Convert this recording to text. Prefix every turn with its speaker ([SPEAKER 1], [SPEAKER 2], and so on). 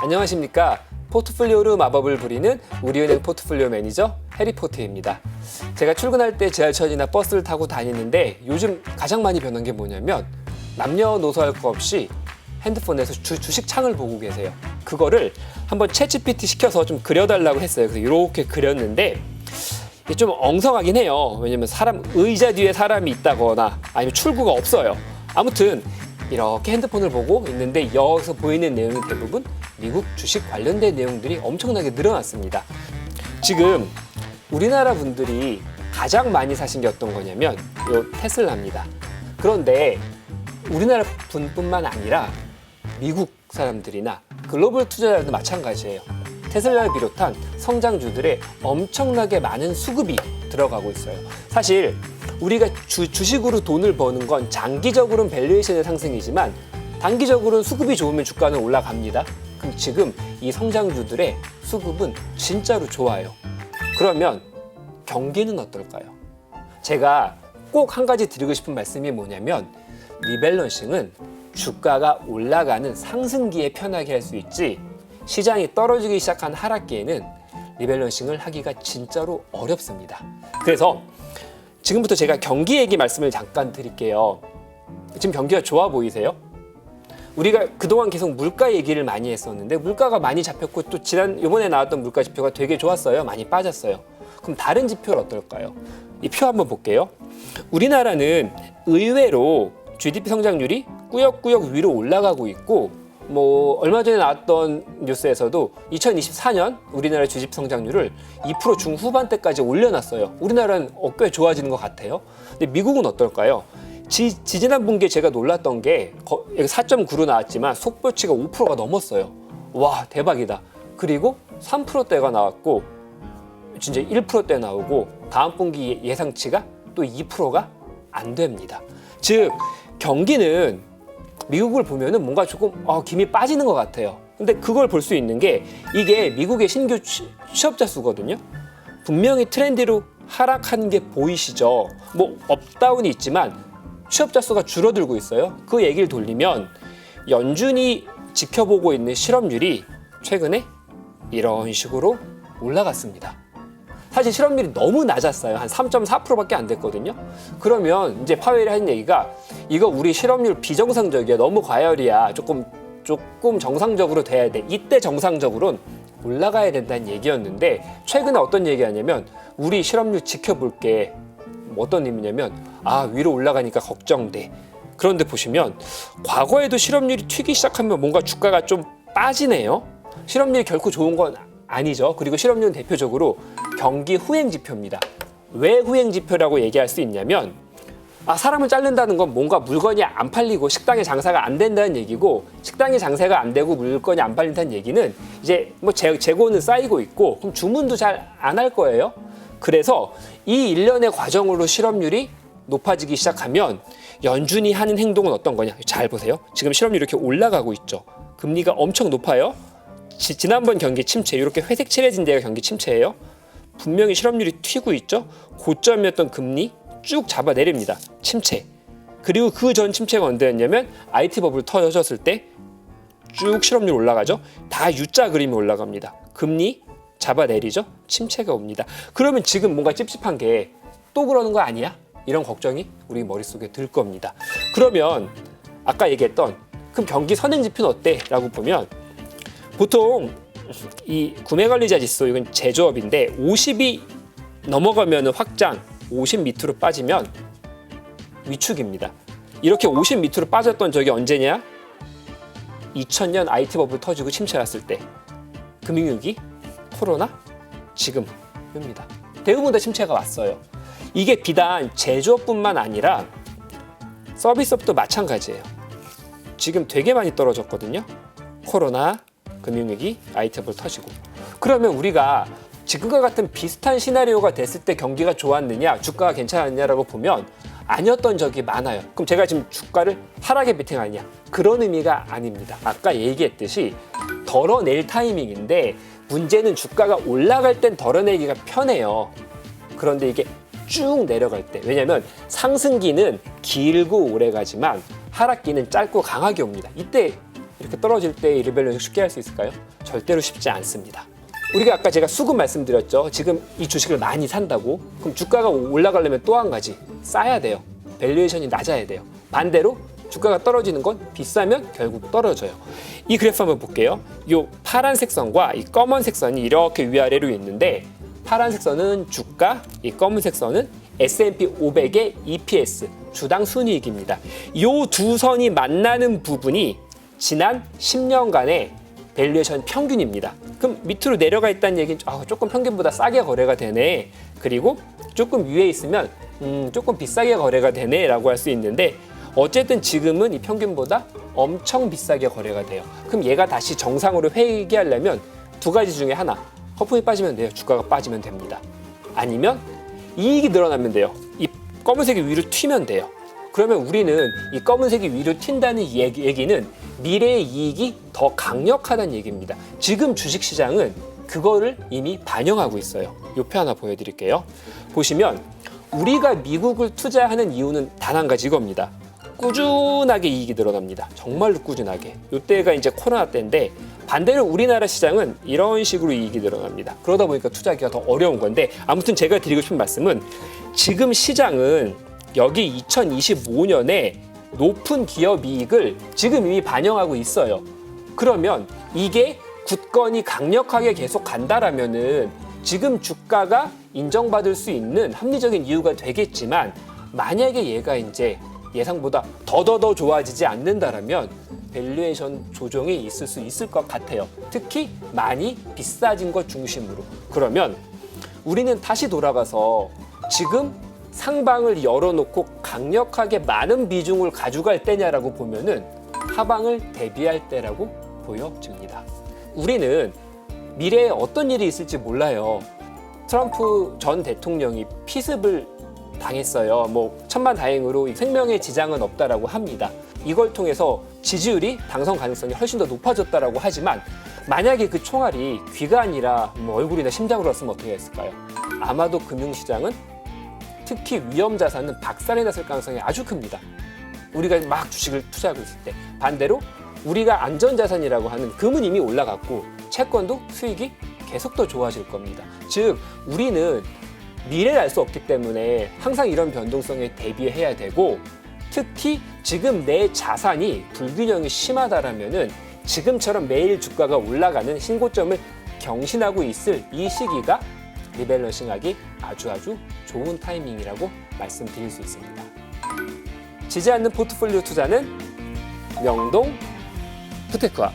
[SPEAKER 1] 안녕하십니까. 포트폴리오로 마법을 부리는 우리은행 포트폴리오 매니저 해리포터입니다. 제가 출근할 때 지하철이나 버스를 타고 다니는데 요즘 가장 많이 변한 게 뭐냐면 남녀노소 할 거 없이 핸드폰에서 주식 창을 보고 계세요. 그거를 한번 챗GPT 시켜서 좀 그려달라고 했어요. 그래서 이렇게 그렸는데 이게 좀 엉성하긴 해요. 왜냐면 의자 뒤에 사람이 있다거나 아니면 출구가 없어요. 아무튼 이렇게 핸드폰을 보고 있는데 여기서 보이는 내용이 대부분 미국 주식 관련된 내용들이 엄청나게 늘어났습니다. 지금 우리나라 분들이 가장 많이 사신 게 어떤 거냐면 요 테슬라입니다. 그런데 우리나라 분뿐만 아니라 미국 사람들이나 글로벌 투자자들도 마찬가지예요. 테슬라를 비롯한 성장주들에 엄청나게 많은 수급이 들어가고 있어요. 사실 우리가 주식으로 돈을 버는 건 장기적으로는 밸류에이션의 상승이지만 단기적으로는 수급이 좋으면 주가는 올라갑니다. 그럼 지금 이 성장주들의 수급은 진짜로 좋아요. 그러면 경기는 어떨까요? 제가 꼭 한 가지 드리고 싶은 말씀이 뭐냐면 리밸런싱은 주가가 올라가는 상승기에 편하게 할 수 있지 시장이 떨어지기 시작한 하락기에는 리밸런싱을 하기가 진짜로 어렵습니다. 그래서 지금부터 제가 경기 얘기 말씀을 잠깐 드릴게요. 지금 경기가 좋아 보이세요? 우리가 그동안 계속 물가 얘기를 많이 했었는데 물가가 많이 잡혔고 또 이번에 나왔던 물가 지표가 되게 좋았어요. 많이 빠졌어요. 그럼 다른 지표는 어떨까요? 이 표 한번 볼게요. 우리나라는 의외로 GDP 성장률이 꾸역꾸역 위로 올라가고 있고 얼마 전에 나왔던 뉴스에서도 2024년 우리나라 GDP 성장률을 2% 중후반대까지 올려놨어요. 우리나라는 꽤 좋아지는 것 같아요. 근데 미국은 어떨까요? 지지난 분기에 제가 놀랐던 게 4.9로 나왔지만 속보치가 5%가 넘었어요. 와, 대박이다. 그리고 3%대가 나왔고 진짜 1%대 나오고 다음 분기 예상치가 또 2%가 안 됩니다. 즉 경기는 미국을 보면은 뭔가 조금 김이 빠지는 것 같아요. 근데 그걸 볼 수 있는 게 이게 미국의 신규 취업자 수거든요. 분명히 트렌드로 하락한 게 보이시죠? 업다운이 있지만 취업자 수가 줄어들고 있어요. 그 얘기를 돌리면 연준이 지켜보고 있는 실업률이 최근에 이런 식으로 올라갔습니다. 사실 실업률이 너무 낮았어요. 한 3.4%밖에 안 됐거든요. 그러면 이제 파웰이 한 얘기가 이거 우리 실업률 비정상적이야. 너무 과열이야. 조금 정상적으로 돼야 돼. 이때 정상적으로는 올라가야 된다는 얘기였는데 최근에 어떤 얘기하냐면 우리 실업률 지켜볼게. 어떤 의미냐면 위로 올라가니까 걱정돼. 그런데 보시면 과거에도 실업률이 튀기 시작하면 뭔가 주가가 좀 빠지네요. 실업률이 결코 좋은 건 아니죠. 그리고 실업률은 대표적으로 경기 후행 지표입니다. 왜 후행 지표라고 얘기할 수 있냐면 사람을 자른다는 건 뭔가 물건이 안 팔리고 식당에 장사가 안 된다는 얘기고 식당에 장사가 안 되고 물건이 안 팔린다는 얘기는 이제 재고는 쌓이고 있고 그럼 주문도 잘 안 할 거예요. 그래서 이 일련의 과정으로 실업률이 높아지기 시작하면 연준이 하는 행동은 어떤 거냐? 잘 보세요. 지금 실업률이 이렇게 올라가고 있죠. 금리가 엄청 높아요. 지난번 경기 침체, 이렇게 회색 칠해진 데가 경기 침체예요. 분명히 실업률이 튀고 있죠. 고점이었던 금리 쭉 잡아내립니다. 침체. 그리고 그 전 침체가 언제였냐면 IT 버블 터졌을 때 쭉 실업률 올라가죠. 다 U자 그림이 올라갑니다. 금리 잡아내리죠. 침체가 옵니다. 그러면 지금 뭔가 찝찝한 게 또 그러는 거 아니야? 이런 걱정이 우리 머릿속에 들 겁니다. 그러면 아까 얘기했던 그럼 경기 선행지표는 어때? 라고 보면 보통 이 구매관리자 지수, 이건 제조업인데 50이 넘어가면 확장, 50 밑으로 빠지면 위축입니다. 이렇게 50 밑으로 빠졌던 적이 언제냐? 2000년 IT 버블 터지고 침체 났을 때. 금융위기, 코로나, 지금입니다. 대부분 다 침체가 왔어요. 이게 비단 제조업뿐만 아니라 서비스업도 마찬가지예요. 지금 되게 많이 떨어졌거든요. 코로나, 금융위기, IT 버블 터지고. 그러면 우리가 지금과 같은 비슷한 시나리오가 됐을 때 경기가 좋았느냐, 주가가 괜찮았냐라고 보면 아니었던 적이 많아요. 그럼 제가 지금 주가를 하락에 베팅하냐? 그런 의미가 아닙니다. 아까 얘기했듯이 덜어낼 타이밍인데 문제는 주가가 올라갈 땐 덜어내기가 편해요. 그런데 이게 쭉 내려갈 때, 왜냐면 상승기는 길고 오래 가지만 하락기는 짧고 강하게 옵니다. 이때 이렇게 이렇게 떨어질 때 이 리밸런싱 쉽게 할 수 있을까요? 절대로 쉽지 않습니다. 우리가 아까 제가 수급 말씀드렸죠. 지금 이 주식을 많이 산다고. 그럼 주가가 올라가려면 또 한 가지 싸야 돼요. 밸류에이션이 낮아야 돼요. 반대로 주가가 떨어지는 건 비싸면 결국 떨어져요. 이 그래프 한번 볼게요. 이 파란색 선과 이 검은색 선이 이렇게 위아래로 있는데 파란색 선은 주가, 이 검은색 선은 S&P 500의 EPS, 주당 순이익입니다. 이 두 선이 만나는 부분이 지난 10년간의 밸류에이션 평균입니다. 그럼 밑으로 내려가 있다는 얘기는 조금 평균보다 싸게 거래가 되네. 그리고 조금 위에 있으면 조금 비싸게 거래가 되네 라고 할 수 있는데 어쨌든 지금은 이 평균보다 엄청 비싸게 거래가 돼요. 그럼 얘가 다시 정상으로 회귀하려면 두 가지 중에 하나, 거품이 빠지면 돼요. 주가가 빠지면 됩니다. 아니면 이익이 늘어나면 돼요. 이 검은색이 위로 튀면 돼요. 그러면 우리는 이 검은색이 위로 튄다는 얘기는 미래의 이익이 더 강력하다는 얘기입니다. 지금 주식시장은 그거를 이미 반영하고 있어요. 이 표 하나 보여드릴게요. 보시면 우리가 미국을 투자하는 이유는 단 한 가지 이겁니다. 꾸준하게 이익이 늘어납니다. 정말로 꾸준하게. 이때가 이제 코로나 때인데 반대로 우리나라 시장은 이런 식으로 이익이 늘어납니다. 그러다 보니까 투자하기가 더 어려운 건데 아무튼 제가 드리고 싶은 말씀은 지금 시장은 여기 2025년에 높은 기업 이익을 지금 이미 반영하고 있어요. 그러면 이게 굳건히 강력하게 계속 간다라면은 지금 주가가 인정받을 수 있는 합리적인 이유가 되겠지만 만약에 얘가 이제 예상보다 더 좋아지지 않는다라면 밸류에이션 조정이 있을 수 있을 것 같아요. 특히 많이 비싸진 것 중심으로. 그러면 우리는 다시 돌아가서 지금 상방을 열어놓고 강력하게 많은 비중을 가져갈 때냐라고 보면은 하방을 대비할 때라고 보여집니다. 우리는 미래에 어떤 일이 있을지 몰라요. 트럼프 전 대통령이 피습을 당했어요. 천만다행으로 생명에 지장은 없다라고 합니다. 이걸 통해서 지지율이 당선 가능성이 훨씬 더 높아졌다라고 하지만 만약에 그 총알이 귀가 아니라 얼굴이나 심장으로 왔으면 어떻게 했을까요? 아마도 금융시장은 특히 위험 자산은 박살이 났을 가능성이 아주 큽니다. 우리가 막 주식을 투자하고 있을 때. 반대로 우리가 안전자산이라고 하는 금은 이미 올라갔고 채권도 수익이 계속 더 좋아질 겁니다. 즉 우리는 미래를 알 수 없기 때문에 항상 이런 변동성에 대비해야 되고 특히 지금 내 자산이 불균형이 심하다라면은 지금처럼 매일 주가가 올라가는 신고점을 경신하고 있을 이 시기가 리밸런싱하기 아주 좋은 타이밍이라고 말씀드릴 수 있습니다. 지지 않는 포트폴리오 투자는 명동 푸테크와